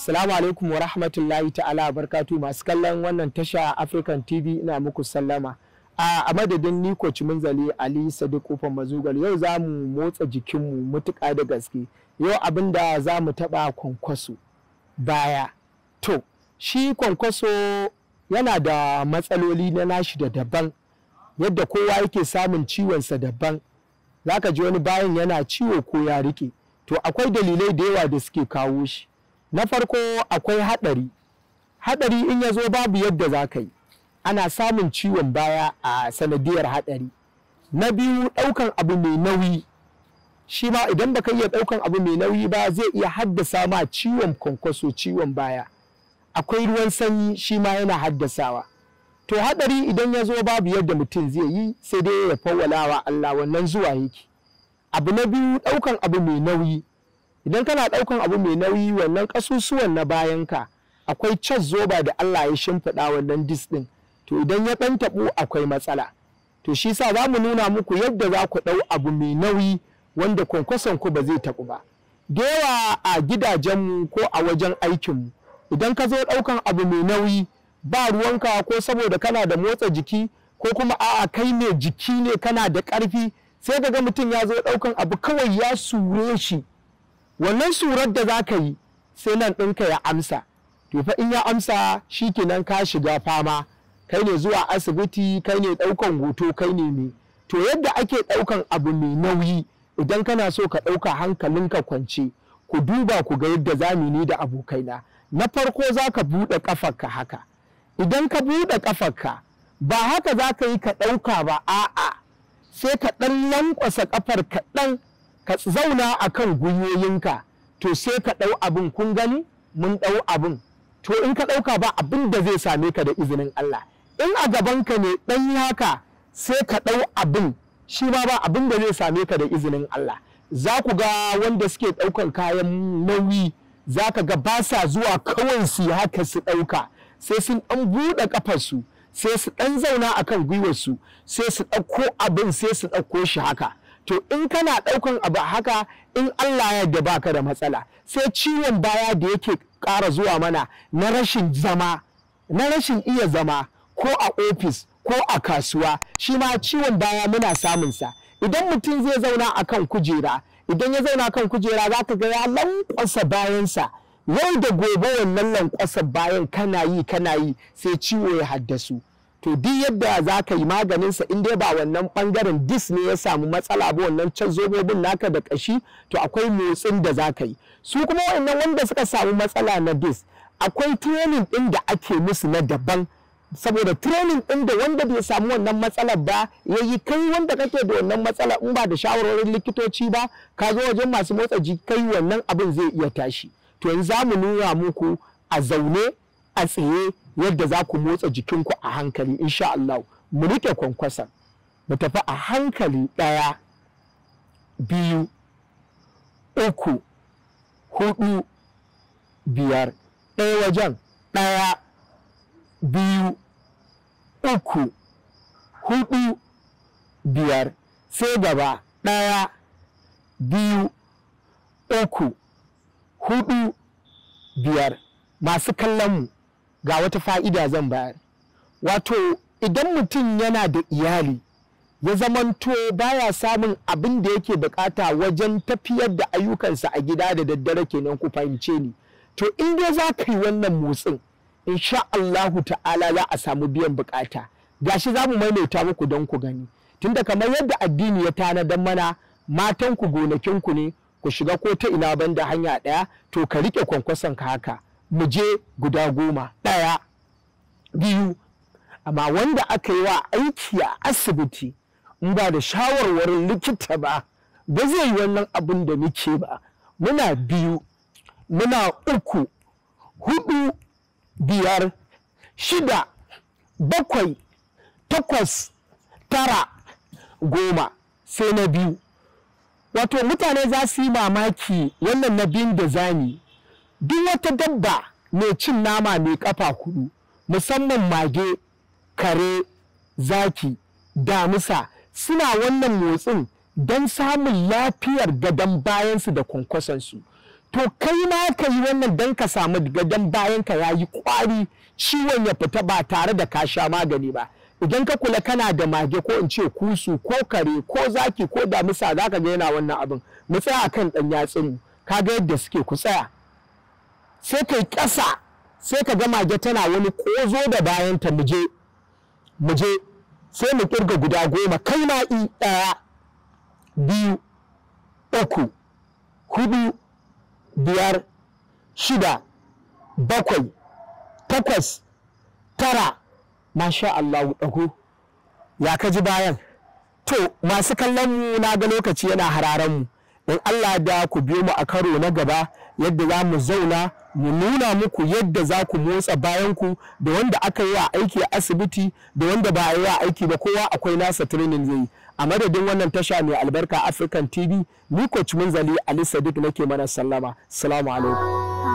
Assalamu alaikum wa rahmatullahi ta'ala barkatu masu kallon wannan tasha African TV ina muku sallama. A madadin ni Coach Munzali Ali Sadiq Kofar Mazugal yau za mu motsa jikinmu mutuƙa da gaske. Yau abinda za mu taɓa kwankwaso baya. To, shi kwankwaso yana da matsaloli na nashi da daban. Yadda kowa yake samun ciwonsa daban. Zaka ji wani bayan yana ciwo ko ya rike. To akwai dalilai da yawa da suke kawo shi. Na farko akwai haɗari. Haɗari in ya zo babu yadda za ka yi. Ana samun ciwon baya a sanadiyar haɗari. Na biyu ɗaukan abu mai nauyi. Shi ma idan baka iya ɗaukan abu mai nauyi ba zai iya haddasa ma ciwon kwankwaso, ciwon baya. Akwai ruwan sanyi shi ma yana haddasawa. To haɗari idan ya zo babu yadda mutum zai yi sai dai ya fawwala wa Allah wannan zuwa yake. Abu na biyu ɗaukan abu mai nauyi. Idan kana ɗaukan abu mai nauyi wannan ƙasusuwan na bayanka akwai cas zoba da Allah ya shimfiɗa wannan dis ɗin. To idan ya ɗan taɓu akwai matsala. To shi sa za mu nuna muku yadda za ku ɗau abu mai nauyi wanda kwankwason ku ba zai taɓu ba. Da yawa a gidajenmu ko a wajen aikinmu idan ka zo ɗaukan abu mai nauyi ba ruwanka ko saboda kana da motsa jiki ko kuma a'a kai mai jiki ne kana da ƙarfi sai ka ga mutum ya zo ɗaukan abu kawai ya sure shi. Wannan surar da za ka yi sai nan ɗinka ya amsa. To fa in ya amsa shi kenan ka shiga fama. Kai ne zuwa asibiti, kai ne ɗaukan hoto, kai ne me. To yadda ake ɗaukan abu mai nauyi idan kana so ka ɗauka hankalinka kwance ku duba ku ga yadda za mu ni da abokaina. Na farko za ka buɗe ƙafarka haka. Idan ka buɗe ƙafarka ba haka za ka yi ka ɗauka ba a'a sai ka ɗan lankwasa ƙafar kaɗan ka zauna a kan gwiwoyinka to sai ka ɗau abin kun gani mun ɗau abin to in ka ɗauka ba abin da zai same ka da izinin Allah in a gabanka ne ɗan yi haka sai ka ɗau abin shi ma ba abin da zai same ka da izinin Allah. Za ku ga wanda suke ɗaukan kayan nauyi za ka ga ba sa zuwa kawai su haka su ɗauka sai sun ɗan buɗe ƙafarsu sai su ɗan zauna a kan gwiwarsu sai su ɗauko abin sai su ɗauko shi haka. To in kana ɗaukan abu haka in Allah ya yarda baka da matsala sai ciwon baya da yake ƙara zuwa mana na rashin zama na rashin iya zama ko a ofis ko a kasuwa shi ma ciwon baya muna samun sa idan mutum zai zauna akan kujera idan ya zauna kan kujera za ka ga ya lankwasa bayansa yau da gobe wannan lankwasa bayan kana yi sai ciwo ya haddasu. To duk yadda za ka yi maganinsa in dai ba wannan ɓangaren dis ne ya samu matsala ba wannan can zobobin naka da ƙashi to akwai motsin da za ka yi. Su kuma wannan wanda suka samu matsala na dis akwai training ɗin da ake musu na daban saboda training ɗin da wanda bai samu wannan matsalar ba ya yi kai wanda kake da wannan matsala in ba da shawarorin likitoci ba ka zo wajen masu motsa jiki kai wannan abin zai iya tashi. To yanzu za mu nuna muku a zaune a tsaye yadda za ku motsa jikinku a hankali insha Allah. Mu rike kwankwason mu tafi a hankali 1 2 3 4 5 ɗaya wajen 1 2 3 4 5 sai gaba 1 2 3 4 5. Masu kallon mu ga wata fa'ida zan bayar. Wato idan mutum yana da iyali ya zamanto baya samun abin da yake bukata wajen tafiyar da ayyukansa a gida da daddare kenan ku fahimce ni. To in dai za ka yi wannan motsin insha Allahu ta'ala za a samu biyan bukata. Gashi za mu maimaita muku don ku gani. Tunda kamar yadda addini ya tanadar mana matanku gonakinku ne ku shiga ko ta ina banda hanya ɗaya to ka rike kwankwason ka haka. Mu je guda 10 1 2 amma wanda aka yi wa aiki a asibiti in ba da shawarwarin likita ba zai yi wannan abin da muke ba. Muna 2 muna 3 4 5 6 7 8 9 10 sai na 2. Wato mutane za su yi mamaki wannan na biyun da zani. Duk wata dabba mai cin nama mai kafa 4 musamman mage, kare, zaki, damisa suna wannan motsin don samun lafiyar gadon bayansu da kwankwasonsu. to kai ma ka yi wannan dan ka samu gadon bayan ka yayi kwari, ciwon ya fita ba tare da ka sha magani ba. Idan ka kula kana da mage ko in ce kusu ko kare ko zaki ko damisa zaka ga yana wannan abin. Mu tsaya akan dan yatsun kaga yadda suke ku tsaya. Sai kai ƙasa sai ka ga mage tana wani ƙozo da bayanta muje sai mu kirga guda 10 kai ma 1 2 3 4 5 6 7 8 9 masha Allah dago ya kaji bayan. To masu kallon mu na ga lokaci yana hararan mu, in Allah da ku biyo mu a karo na gaba yadda za mu zauna mu nuna muku yadda za ku motsa bayanku, da wanda aka yi wa aiki a asibiti da wanda ba a yi wa aiki ba, kowa akwai nasa training zai yi. A madadin wannan tasha mai albarka African TV, ni coach Munzali Ali Sadiq nake mana sallama. Assalamu alaikum.